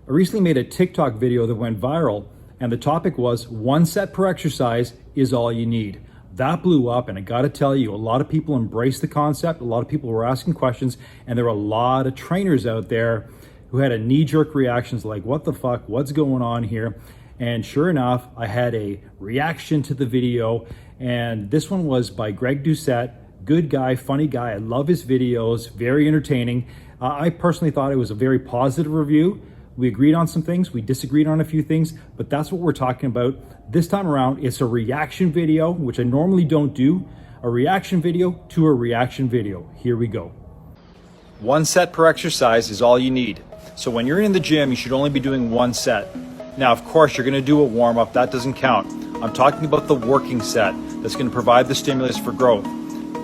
I recently made a TikTok video that went viral, and the topic was 1 set per exercise is all you need. That blew up, and I gotta tell you, a lot of people embraced the concept, a lot of people were asking questions, and there were a lot of trainers out there who had a knee-jerk reactions like, what the fuck, what's going on here? And sure enough, I had a reaction to the video, and this one was by Greg Doucette. Good guy, funny guy, I love his videos, very entertaining. I personally thought it was a very positive review. We agreed on some things, we disagreed on a few things, but that's what we're talking about. This time around, it's a reaction video, which I normally don't do. A reaction video to a reaction video. Here we go. 1 set per exercise is all you need. So when you're in the gym, you should only be doing 1 set. Now, of course, you're gonna do a warm-up, that doesn't count. I'm talking about the working set that's gonna provide the stimulus for growth.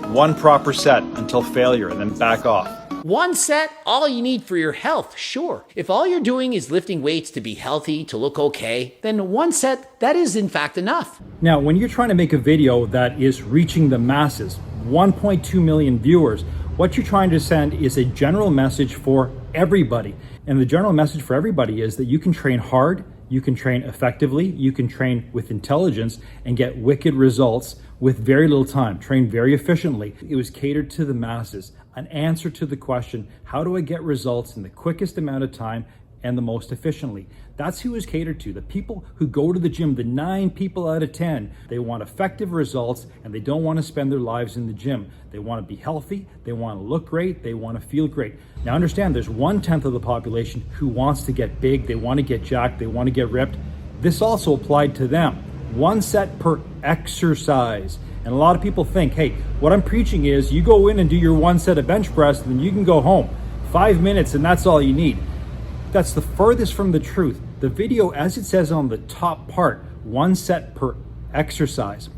1 proper set until failure, and then back off. 1 set, all you need for your health, sure. If all you're doing is lifting weights to be healthy, to look okay, then 1 set, that is in fact enough. Now, when you're trying to make a video that is reaching the masses, 1.2 million viewers, what you're trying to send is a general message for everybody. And the general message for everybody is that you can train hard, you can train effectively, you can train with intelligence and get wicked results with very little time, train very efficiently. It was catered to the masses, an answer to the question, how do I get results in the quickest amount of time and the most efficiently? That's who is catered to. The people who go to the gym, the 9 people out of 10, they want effective results and they don't want to spend their lives in the gym. They want to be healthy, they want to look great, they want to feel great. Now understand, there's 1/10 of the population who wants to get big, they want to get jacked, they want to get ripped. This also applied to them. 1 set per exercise. And a lot of people think, hey, what I'm preaching is you go in and do your 1 set of bench press and then you can go home. 5 minutes and that's all you need. That's the furthest from the truth. The video, as it says on the top part, 1 set per exercise.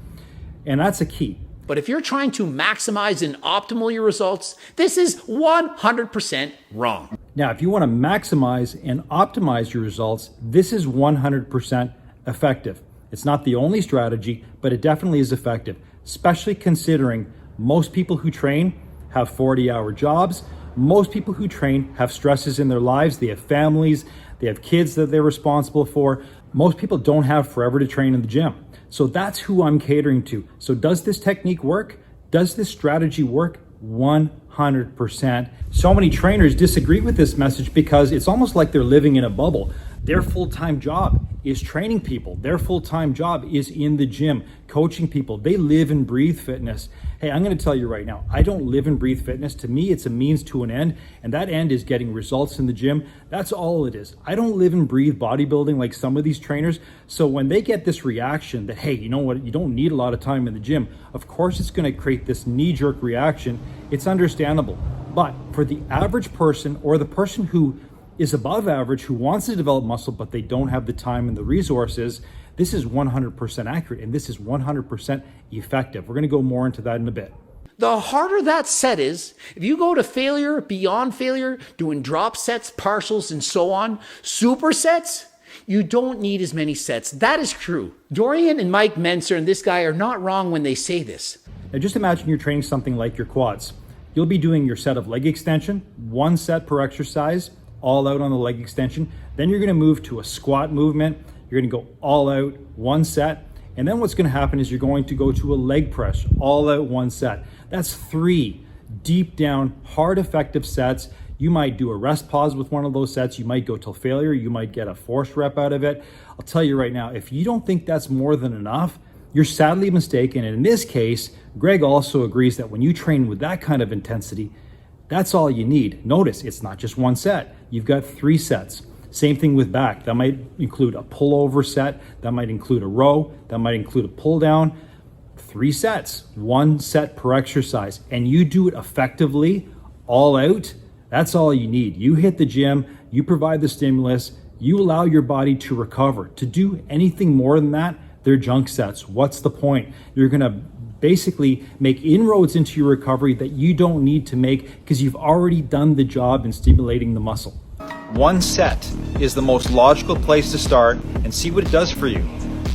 And that's a key. But if you're trying to maximize and optimal your results, this is 100% wrong. Now, if you want to maximize and optimize your results, this is 100% effective. It's not the only strategy, but it definitely is effective, especially considering most people who train have 40-hour jobs. Most people who train have stresses in their lives. They have families, they have kids that they're responsible for. Most people don't have forever to train in the gym. So that's who I'm catering to. So does this technique work? Does this strategy work? 100%. So many trainers disagree with this message because it's almost like they're living in a bubble. Their full-time job is training people. Their full-time job is in the gym, coaching people. They live and breathe fitness. Hey, I'm gonna tell you right now, I don't live and breathe fitness. To me, it's a means to an end, and that end is getting results in the gym. That's all it is. I don't live and breathe bodybuilding like some of these trainers. So when they get this reaction that, hey, you know what, you don't need a lot of time in the gym, of course it's gonna create this knee-jerk reaction. It's understandable. But for the average person or the person who is above average, who wants to develop muscle but they don't have the time and the resources, this is 100% accurate and this is 100% effective. We're going to go more into that in a bit. The harder that set is, if you go to failure, beyond failure, doing drop sets, partials, and so on, supersets, you don't need as many sets. That is true. Dorian and Mike Menser and this guy are not wrong when they say this. Now just imagine you're training something like your quads. You'll be doing your set of leg extension, 1 set per exercise, all out on the leg extension. Then you're gonna move to a squat movement. You're gonna go all out, 1 set. And then what's gonna happen is you're going to go to a leg press, all out, 1 set. That's 3 deep down, hard, effective sets. You might do a rest pause with one of those sets. You might go till failure. You might get a forced rep out of it. I'll tell you right now, if you don't think that's more than enough, you're sadly mistaken. And in this case, Greg also agrees that when you train with that kind of intensity, that's all you need. Notice, it's not just 1 set. You've got 3 sets. Same thing with back. That might include a pullover set. That might include a row. That might include a pull down. 3 sets, 1 set per exercise. And you do it effectively, all out. That's all you need. You hit the gym, you provide the stimulus, you allow your body to recover. To do anything more than that, they're junk sets. What's the point? You're gonna basically make inroads into your recovery that you don't need to make because you've already done the job in stimulating the muscle. 1 set is the most logical place to start and see what it does for you.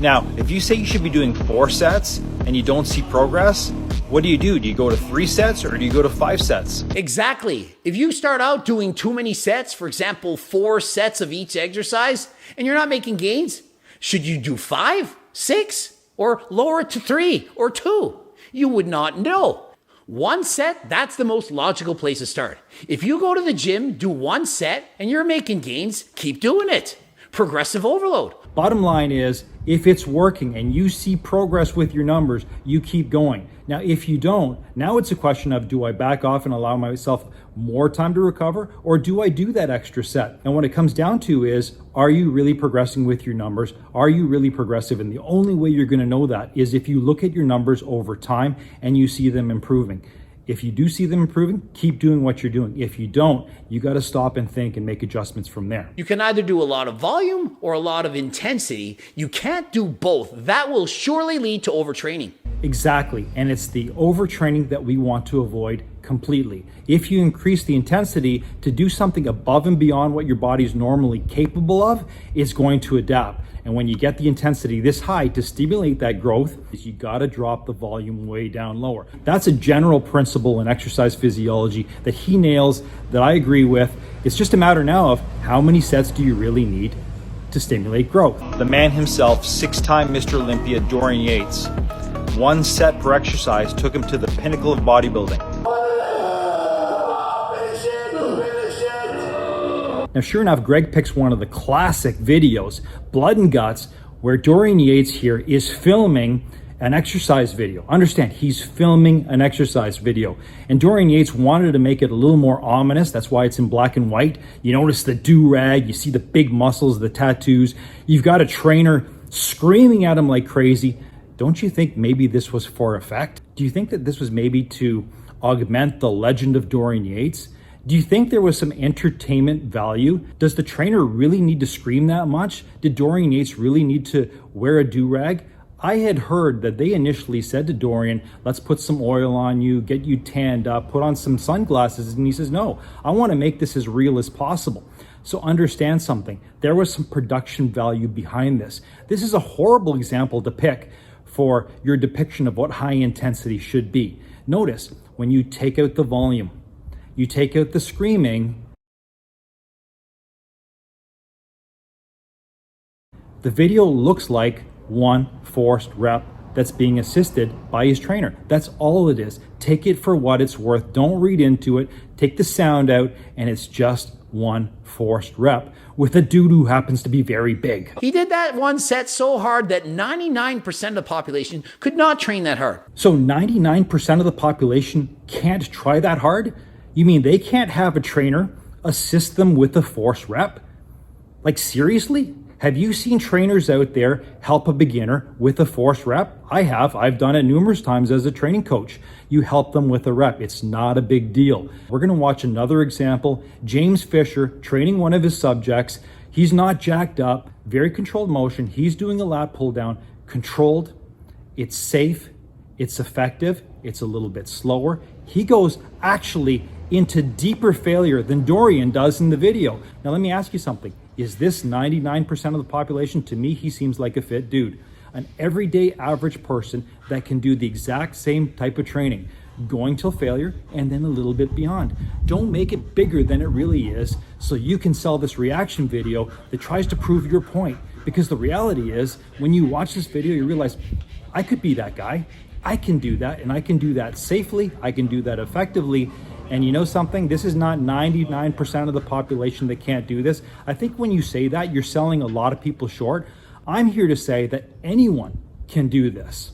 Now, if you say you should be doing 4 sets and you don't see progress, What do? Do you go to 3 sets or do you go to 5 sets? Exactly. If you start out doing too many sets, for example, 4 sets of each exercise, and you're not making gains, should you do 5, 6, or lower it to 3 or 2? You would not know. 1 set, that's the most logical place to start. If you go to the gym, do 1 set, and you're making gains, keep doing it. Progressive overload. Bottom line is, if it's working and you see progress with your numbers, you keep going. Now, if you don't, now it's a question of, do I back off and allow myself more time to recover, or do I do that extra set? And what it comes down to is, are you really progressing with your numbers? Are you really progressive? And the only way you're going to know that is if you look at your numbers over time and you see them improving. If you do see them improving, keep doing what you're doing. If you don't, you got to stop and think and make adjustments from there. You can either do a lot of volume or a lot of intensity. You can't do both. That will surely lead to overtraining. Exactly. And it's the overtraining that we want to avoid completely. If you increase the intensity to do something above and beyond what your body's normally capable of, it's going to adapt. And when you get the intensity this high to stimulate that growth, you got to drop the volume way down lower. That's a general principle in exercise physiology that he nails, that I agree with. It's just a matter now of how many sets do you really need to stimulate growth. The man himself, 6-time Mr. Olympia, Dorian Yates. 1 set per exercise took him to the pinnacle of bodybuilding. Now, sure enough, Greg picks one of the classic videos, Blood and Guts, where Dorian Yates here is filming an exercise video. Understand, he's filming an exercise video. And Dorian Yates wanted to make it a little more ominous. That's why it's in black and white. You notice the do-rag, you see the big muscles, the tattoos. You've got a trainer screaming at him like crazy. Don't you think maybe this was for effect? Do you think that this was maybe to augment the legend of Dorian Yates? Do you think there was some entertainment value? Does the trainer really need to scream that much? Did Dorian Yates really need to wear a do-rag? I had heard that they initially said to Dorian, let's put some oil on you, get you tanned up, put on some sunglasses. And he says, no, I want to make this as real as possible. So understand something. There was some production value behind this. This is a horrible example to pick for your depiction of what high intensity should be. Notice, when you take out the volume, you take out the screaming, the video looks like 1 forced rep that's being assisted by his trainer. That's all it is. Take it for what it's worth. Don't read into it. Take the sound out, and it's just 1 forced rep with a dude who happens to be very big. He did that 1 set so hard that 99% of the population could not train that hard. So 99% of the population can't try that hard? You mean they can't have a trainer assist them with a forced rep? Like, seriously? Have you seen trainers out there help a beginner with a forced rep? I have. I've done it numerous times as a training coach. You help them with a rep. It's not a big deal. We're going to watch another example. James Fisher training one of his subjects. He's not jacked up, very controlled motion. He's doing a lat pull down, controlled. It's safe. It's effective. It's a little bit slower. He goes actually into deeper failure than Dorian does in the video. Now, let me ask you something. Is this 99% of the population? To me, he seems like a fit dude. An everyday average person that can do the exact same type of training, going till failure and then a little bit beyond. Don't make it bigger than it really is so you can sell this reaction video that tries to prove your point. Because the reality is, when you watch this video, you realize, I could be that guy. I can do that, and I can do that safely. I can do that effectively. And you know something? This is not 99% of the population that can't do this. I think when you say that, you're selling a lot of people short. I'm here to say that anyone can do this.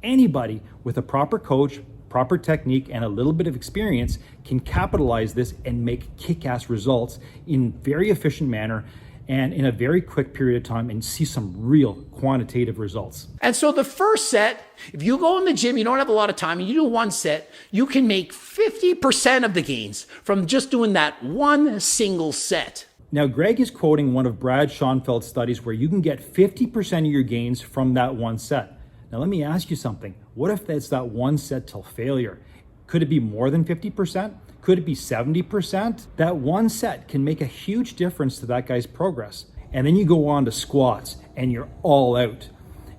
Anybody with a proper coach, proper technique, and a little bit of experience can capitalize this and make kick-ass results in very efficient manner and in a very quick period of time and see some real quantitative results. And so the first set, if you go in the gym, you don't have a lot of time, and you do 1 set, you can make 50% of the gains from just doing that 1 single set. Now, Greg is quoting one of Brad Schoenfeld's studies where you can get 50% of your gains from that 1 set. Now, let me ask you something. What if that's that 1 set till failure? Could it be more than 50%? Could it be 70%? That 1 set can make a huge difference to that guy's progress. And then you go on to squats and you're all out.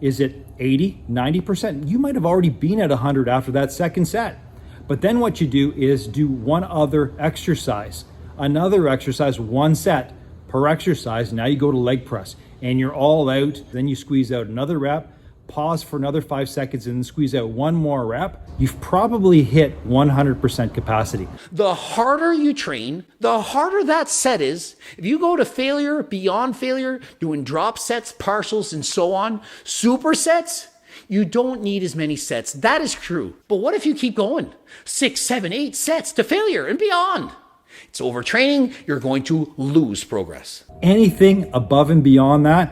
Is it 80, 90%? You might have already been at 100 after that second set. But then what you do is do one other exercise, another exercise, one set per exercise. Now you go to leg press and you're all out. Then you squeeze out another rep, pause for another 5 seconds, and then squeeze out one more rep. You've probably hit 100% capacity. The harder you train, the harder that set is. If you go to failure, beyond failure, doing drop sets, partials, and so on, supersets, you don't need as many sets. That is true. But what if you keep going? 6, 7, 8 sets to failure and beyond? It's overtraining. You're going to lose progress. Anything above and beyond that,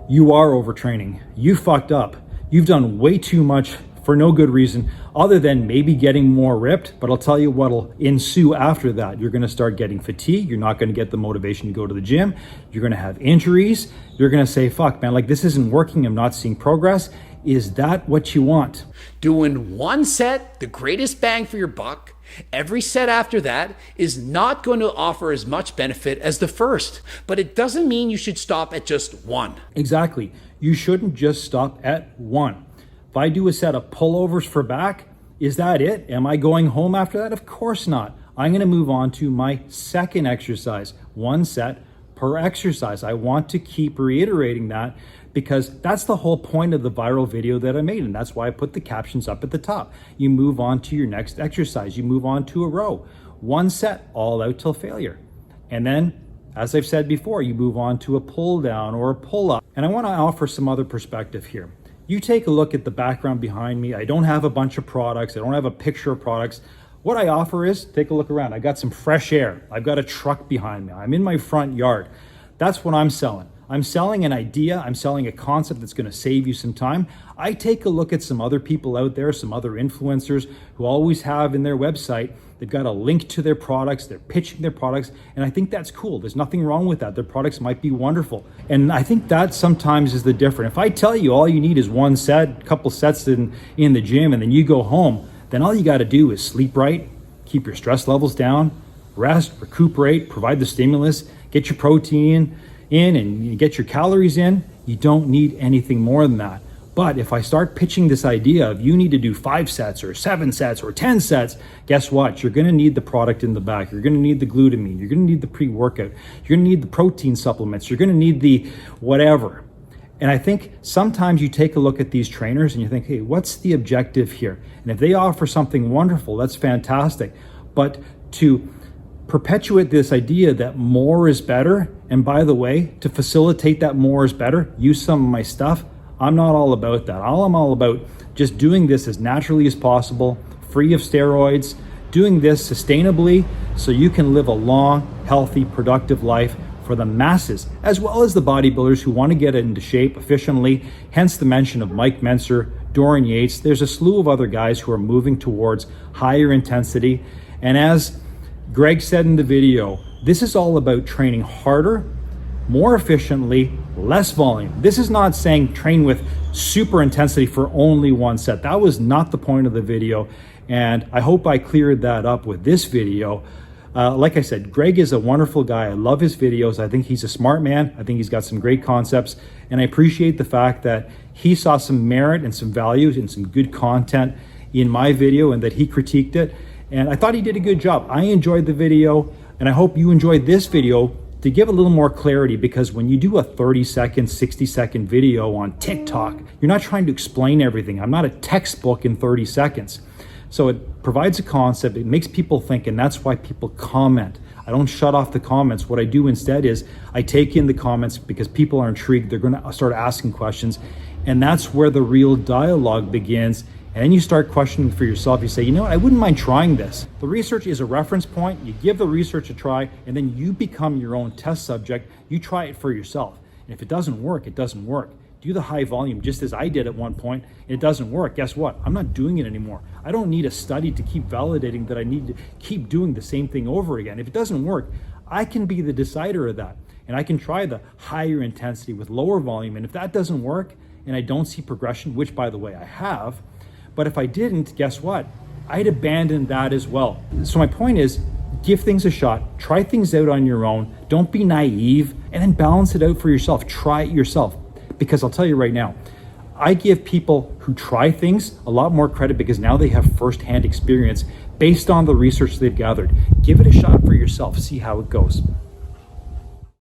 you are overtraining. You fucked up. You've done way too much for no good reason other than maybe getting more ripped. But I'll tell you what'll ensue after that. You're going to start getting fatigue. You're not going to get the motivation to go to the gym. You're going to have injuries. You're going to say, fuck, man, like this isn't working. I'm not seeing progress. Is that what you want? Doing one set, the greatest bang for your buck. Every set after that is not going to offer as much benefit as the first, but it doesn't mean you should stop at just one. Exactly. You shouldn't just stop at one. If I do a set of pullovers for back, is that it? Am I going home after that? Of course not. I'm going to move on to my second exercise, one set per exercise. I want to keep reiterating that because that's the whole point of the viral video that I made. And that's why I put the captions up at the top. You move on to your next exercise. You move on to a row. One set, all out till failure. And then, as I've said before, you move on to a pull down or a pull up. And I want to offer some other perspective here. You take a look at the background behind me. I don't have a bunch of products. I don't have a picture of products. What I offer is, take a look around. I got some fresh air. I've got a truck behind me. I'm in my front yard. That's what I'm selling. I'm selling an idea. I'm selling a concept that's going to save you some time. I take a look at some other people out there, some other influencers who always have in their website, they've got a link to their products. They're pitching their products. And I think that's cool. There's nothing wrong with that. Their products might be wonderful. And I think that sometimes is the difference. If I tell you all you need is one set, a couple sets in the gym, and then you go home, then all you got to do is sleep right, keep your stress levels down, rest, recuperate, provide the stimulus, get your protein in and you get your calories in. You don't need anything more than that. But if I start pitching this idea of you need to do 5 sets or 7 sets or 10 sets, guess what? You're going to need the product in the back. You're going to need the glutamine. You're going to need the pre-workout. You're going to need the protein supplements. You're going to need the whatever. And I think sometimes you take a look at these trainers and you think, hey, what's the objective here? And if they offer something wonderful, that's fantastic. But to perpetuate this idea that more is better, and by the way, to facilitate that more is better, use some of my stuff, I'm not all about that. I'm all about just doing this as naturally as possible, free of steroids, doing this sustainably so you can live a long, healthy, productive life for the masses, as well as the bodybuilders who want to get into shape efficiently, hence the mention of Mike Menser, Dorian Yates. There's a slew of other guys who are moving towards higher intensity. And as Greg said in the video, this is all about training harder, more efficiently, less volume. This is not saying train with super intensity for only one set. That was not the point of the video. And I hope I cleared that up with this video. Like I said, Greg is a wonderful guy. I love his videos. I think he's a smart man. I think he's got some great concepts. And I appreciate the fact that he saw some merit and some value and some good content in my video and that he critiqued it. And I thought he did a good job. I enjoyed the video, and I hope you enjoyed this video to give a little more clarity, because when you do a 30-second, 60-second video on TikTok, you're not trying to explain everything. I'm not a textbook in 30 seconds. So it provides a concept, it makes people think, and that's why people comment. I don't shut off the comments. What I do instead is I take in the comments because people are intrigued. They're going to start asking questions, and that's where the real dialogue begins. And then you start questioning for yourself. You say, you know what, I wouldn't mind trying this. The research is a reference point. You give the research a try, and then you become your own test subject. You try it for yourself. And if it doesn't work, it doesn't work. Do the high volume just as I did at one point, and it doesn't work. Guess what? I'm not doing it anymore. I don't need a study to keep validating that I need to keep doing the same thing over again. If it doesn't work, I can be the decider of that. And I can try the higher intensity with lower volume. And if that doesn't work, and I don't see progression, which by the way, I have, but if I didn't, guess what? I'd abandon that as well. So my point is, give things a shot, try things out on your own, don't be naive, and then balance it out for yourself. Try it yourself. Because I'll tell you right now, I give people who try things a lot more credit because now they have firsthand experience based on the research they've gathered. Give it a shot for yourself, see how it goes.